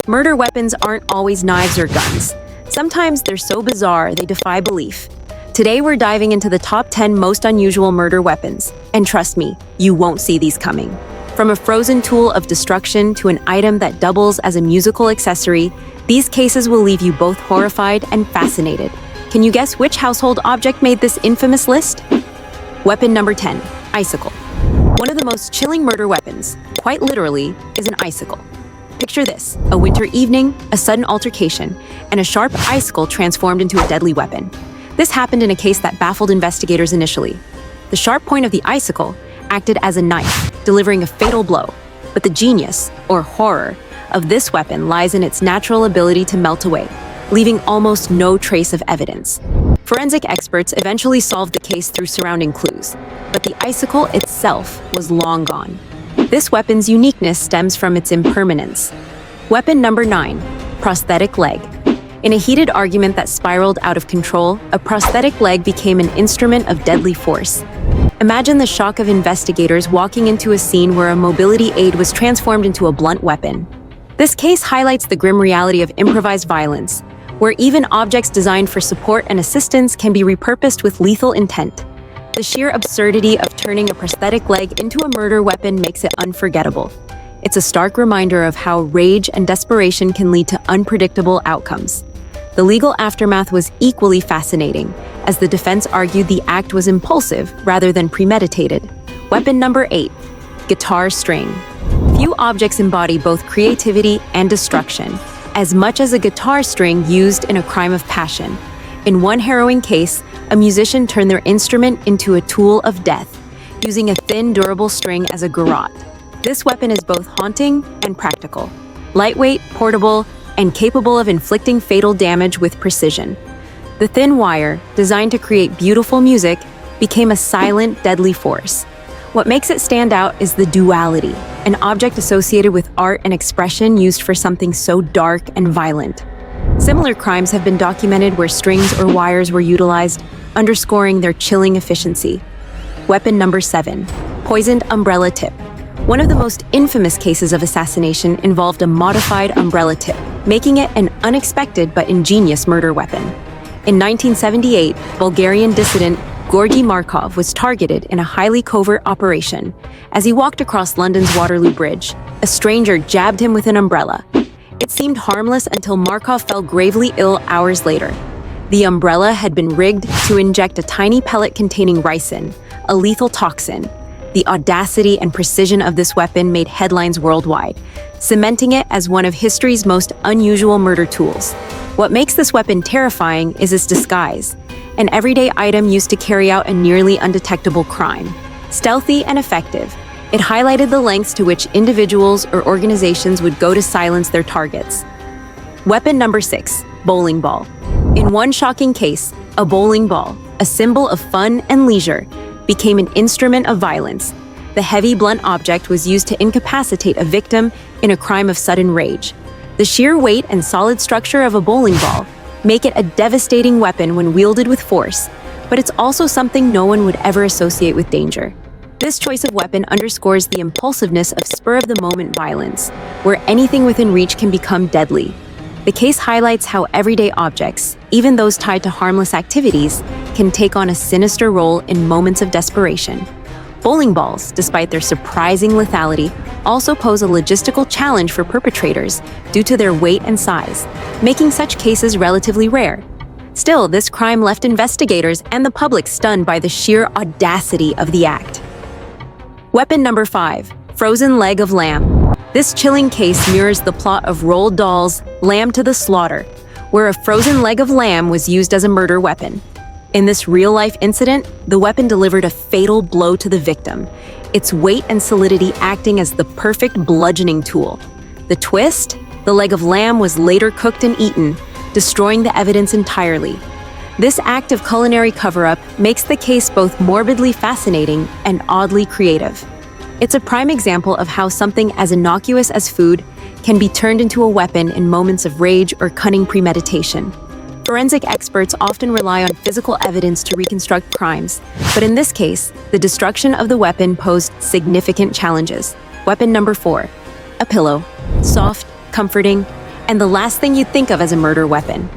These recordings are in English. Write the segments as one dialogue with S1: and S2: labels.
S1: Murder weapons aren't always knives or guns. Sometimes they're so bizarre they defy belief. Today we're diving into the top 10 most unusual murder weapons. And trust me, you won't see these coming. From a frozen tool of destruction to an item that doubles as a musical accessory, these cases will leave you both horrified and fascinated. Can you guess which household object made this infamous list? Weapon number 10, icicle. One of the most chilling murder weapons, quite literally, is an icicle. Picture this, a winter evening, a sudden altercation, and a sharp icicle transformed into a deadly weapon. This happened in a case that baffled investigators initially. The sharp point of the icicle acted as a knife, delivering a fatal blow. But the genius, or horror, of this weapon lies in its natural ability to melt away, leaving almost no trace of evidence. Forensic experts eventually solved the case through surrounding clues, but the icicle itself was long gone. This weapon's uniqueness stems from its impermanence. Weapon number 9, prosthetic leg. In a heated argument that spiraled out of control, a prosthetic leg became an instrument of deadly force. Imagine the shock of investigators walking into a scene where a mobility aid was transformed into a blunt weapon. This case highlights the grim reality of improvised violence, where even objects designed for support and assistance can be repurposed with lethal intent. The sheer absurdity of turning a prosthetic leg into a murder weapon makes it unforgettable. It's a stark reminder of how rage and desperation can lead to unpredictable outcomes. The legal aftermath was equally fascinating, as the defense argued the act was impulsive rather than premeditated. Weapon number 8, guitar string. Few objects embody both creativity and destruction, as much as a guitar string used in a crime of passion. In one harrowing case, a musician turned their instrument into a tool of death, using a thin, durable string as a garrote. This weapon is both haunting and practical, lightweight, portable, and capable of inflicting fatal damage with precision. The thin wire, designed to create beautiful music, became a silent, deadly force. What makes it stand out is the duality, an object associated with art and expression used for something so dark and violent. Similar crimes have been documented where strings or wires were utilized, underscoring their chilling efficiency. Weapon number 7, poisoned umbrella tip. One of the most infamous cases of assassination involved a modified umbrella tip, making it an unexpected but ingenious murder weapon. In 1978, Bulgarian dissident Georgy Markov was targeted in a highly covert operation. As he walked across London's Waterloo Bridge, a stranger jabbed him with an umbrella. It seemed harmless until Markov fell gravely ill hours later. The umbrella had been rigged to inject a tiny pellet containing ricin, a lethal toxin. The audacity and precision of this weapon made headlines worldwide, cementing it as one of history's most unusual murder tools. What makes this weapon terrifying is its disguise, an everyday item used to carry out a nearly undetectable crime. Stealthy and effective, it highlighted the lengths to which individuals or organizations would go to silence their targets. Weapon number 6, bowling ball. In one shocking case, a bowling ball, a symbol of fun and leisure, became an instrument of violence. The heavy, blunt object was used to incapacitate a victim in a crime of sudden rage. The sheer weight and solid structure of a bowling ball make it a devastating weapon when wielded with force, but it's also something no one would ever associate with danger. This choice of weapon underscores the impulsiveness of spur-of-the-moment violence, where anything within reach can become deadly. The case highlights how everyday objects, even those tied to harmless activities, can take on a sinister role in moments of desperation. Bowling balls, despite their surprising lethality, also pose a logistical challenge for perpetrators due to their weight and size, making such cases relatively rare. Still, this crime left investigators and the public stunned by the sheer audacity of the act. Weapon number 5, frozen leg of lamb. This chilling case mirrors the plot of Roald Dahl's Lamb to the Slaughter, where a frozen leg of lamb was used as a murder weapon. In this real-life incident, the weapon delivered a fatal blow to the victim, its weight and solidity acting as the perfect bludgeoning tool. The twist? The leg of lamb was later cooked and eaten, destroying the evidence entirely. This act of culinary cover-up makes the case both morbidly fascinating and oddly creative. It's a prime example of how something as innocuous as food can be turned into a weapon in moments of rage or cunning premeditation. Forensic experts often rely on physical evidence to reconstruct crimes, but in this case, the destruction of the weapon posed significant challenges. Weapon number 4. A pillow. Soft, comforting, and the last thing you'd think of as a murder weapon.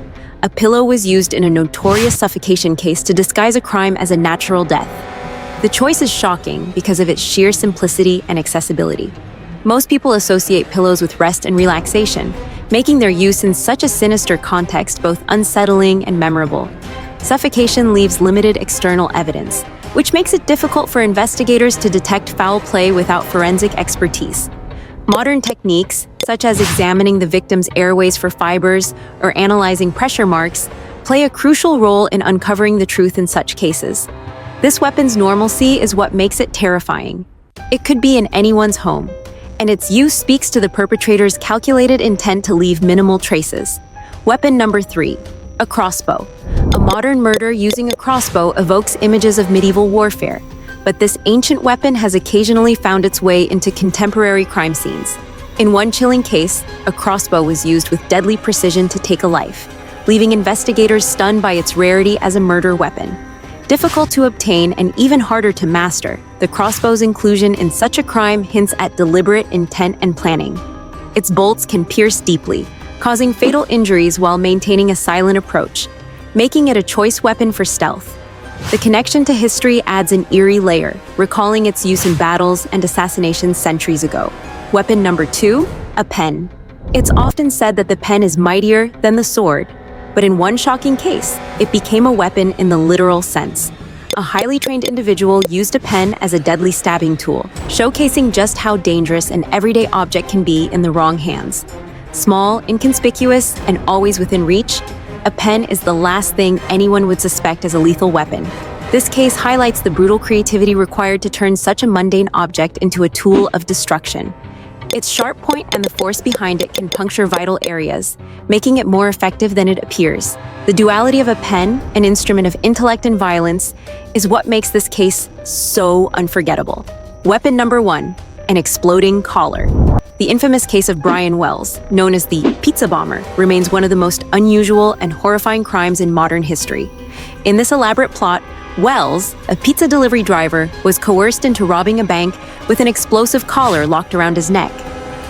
S1: A pillow was used in a notorious suffocation case to disguise a crime as a natural death. The choice is shocking because of its sheer simplicity and accessibility. Most people associate pillows with rest and relaxation, making their use in such a sinister context both unsettling and memorable. Suffocation leaves limited external evidence, which makes it difficult for investigators to detect foul play without forensic expertise. Modern techniques, such as examining the victim's airways for fibers or analyzing pressure marks, play a crucial role in uncovering the truth in such cases. This weapon's normalcy is what makes it terrifying. It could be in anyone's home, and its use speaks to the perpetrator's calculated intent to leave minimal traces. Weapon number 3. A crossbow. A modern murder using a crossbow evokes images of medieval warfare, but this ancient weapon has occasionally found its way into contemporary crime scenes. In one chilling case, a crossbow was used with deadly precision to take a life, leaving investigators stunned by its rarity as a murder weapon. Difficult to obtain and even harder to master, the crossbow's inclusion in such a crime hints at deliberate intent and planning. Its bolts can pierce deeply, causing fatal injuries while maintaining a silent approach, making it a choice weapon for stealth. The connection to history adds an eerie layer, recalling its use in battles and assassinations centuries ago. Weapon number 2. A pen. It's often said that the pen is mightier than the sword, but in one shocking case, it became a weapon in the literal sense. A highly trained individual used a pen as a deadly stabbing tool, showcasing just how dangerous an everyday object can be in the wrong hands. Small, inconspicuous, and always within reach, a pen is the last thing anyone would suspect as a lethal weapon. This case highlights the brutal creativity required to turn such a mundane object into a tool of destruction. Its sharp point and the force behind it can puncture vital areas, making it more effective than it appears. The duality of a pen, an instrument of intellect and violence, is what makes this case so unforgettable. Weapon number 1. An exploding collar. The infamous case of Brian Wells, known as the pizza bomber, remains one of the most unusual and horrifying crimes in modern history. In this elaborate plot, Wells, a pizza delivery driver, was coerced into robbing a bank with an explosive collar locked around his neck.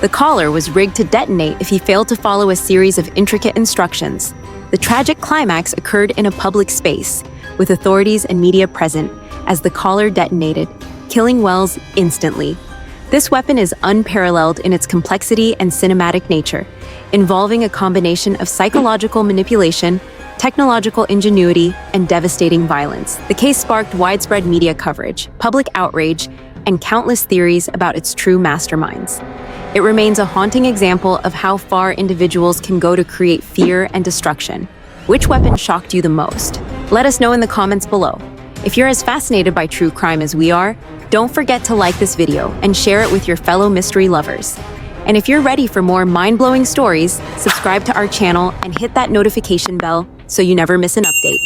S1: The collar was rigged to detonate if he failed to follow a series of intricate instructions. The tragic climax occurred in a public space, with authorities and media present, as the collar detonated, killing Wells instantly. This weapon is unparalleled in its complexity and cinematic nature, involving a combination of psychological manipulation, technological ingenuity, and devastating violence. The case sparked widespread media coverage, public outrage, and countless theories about its true masterminds. It remains a haunting example of how far individuals can go to create fear and destruction. Which weapon shocked you the most? Let us know in the comments below. If you're as fascinated by true crime as we are, don't forget to like this video and share it with your fellow mystery lovers. And if you're ready for more mind-blowing stories, subscribe to our channel and hit that notification bell so you never miss an update.